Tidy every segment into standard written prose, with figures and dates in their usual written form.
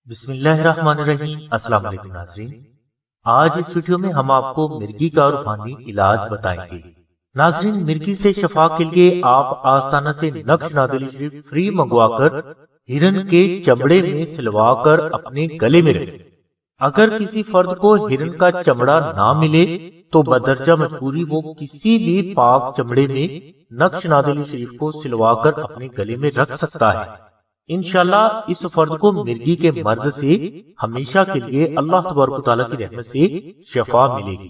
بسم اللہ الرحمن الرحیم۔ السلام علیکم ناظرین، آج اس ویڈیو میں ہم آپ کو مرگی کا روحانی علاج بتائیں گے۔ ناظرین، مرگی سے شفا کے لیے آپ آستانہ سے نقش نادلی شریف فری منگوا کر ہرن کے چمڑے میں سلوا کر اپنے گلے میں رکھیں۔ اگر کسی فرد کو ہرن کا چمڑا نہ ملے تو بدرجہ مجبوری وہ کسی بھی پاک چمڑے میں نقش نادلی شریف کو سلوا کر اپنے گلے میں رکھ سکتا ہے۔ انشاءاللہ اس فرد کو مرگی کے مرض سے ہمیشہ کے لیے اللہ تبارک و تعالیٰ کی رحمت سے شفا ملے گی۔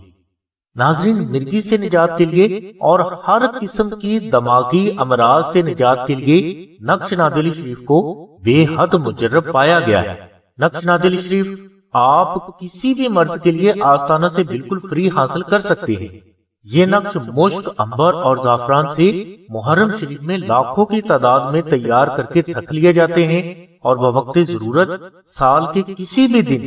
ناظرین، مرگی سے نجات کے لیے اور ہر قسم کی دماغی امراض سے نجات کے لیے نقش نادلی شریف کو بے حد مجرب پایا گیا ہے۔ نقش نادلی شریف آپ کسی بھی مرض کے لیے آستانہ سے بالکل فری حاصل کر سکتے ہیں۔ یہ نقش مشک، عنبر اور زعفران سے محرم شریف میں لاکھوں کی تعداد میں تیار کر کے رکھ لیے جاتے ہیں اور بوقت ضرورت سال کے کسی بھی دن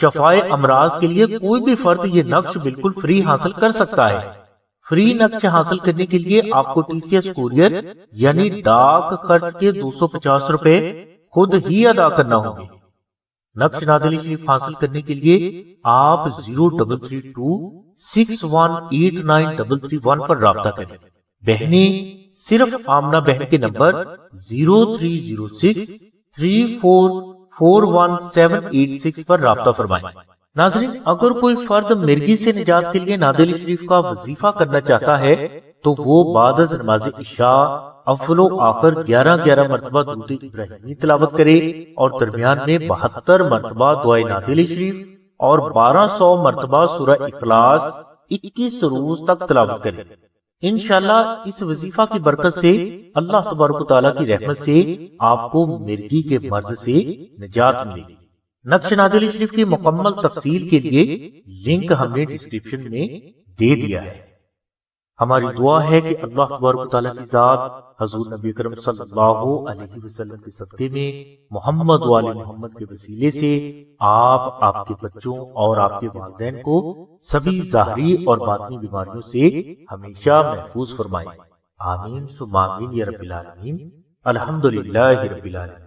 شفائے امراض کے لیے کوئی بھی فرد یہ نقش بالکل فری حاصل کر سکتا ہے۔ فری نقش حاصل کرنے کے لیے آپ کو TCS کوریئر یعنی ڈاک خرچ کے 250 روپے خود ہی ادا کرنا ہوگی۔ نقش نادلی شریف حاصل کرنے کے لیے آپ 0332618933 پر رابطہ کریں۔ بہنیں صرف آمنہ بہن کے نمبر 030634418786 پر رابطہ فرمائیں۔ ناظرین، اگر کوئی فرد مرگی سے نجات کے لیے نادلی شریف کا وظیفہ کرنا چاہتا ہے تو وہ بعد از نماز عشاء اول و آخر 11 مرتبہ درود ابراہیمی تلاوت کرے اور درمیان میں 72 مرتبہ دعائے نادلی شریف اور 1200 مرتبہ سورہ اخلاص 21 روز تک تلاوت کرے۔ انشاءاللہ اس وظیفہ کی برکت سے اللہ تبارک و تعالیٰ کی رحمت سے آپ کو مرگی کے مرض سے نجات ملے گی۔ نقش نادلی شریف کی مکمل تفصیل کے لیے لنک ہم نے ڈسکرپشن میں دے دیا ہے۔ ہماری دعا ہے کہ اللہ تبارک و تعالیٰ کی ذات حضور نبی اکرم صلی اللہ علیہ وسلم کے صدقے میں محمد وآل محمد کے وسیلے سے آپ کے بچوں اور آپ کے والدین کو سبھی ظاہری اور باطنی بیماریوں سے ہمیشہ محفوظ فرمائے۔ آمین ثم آمین یا رب العالمین۔ الحمدللہ رب العالمین۔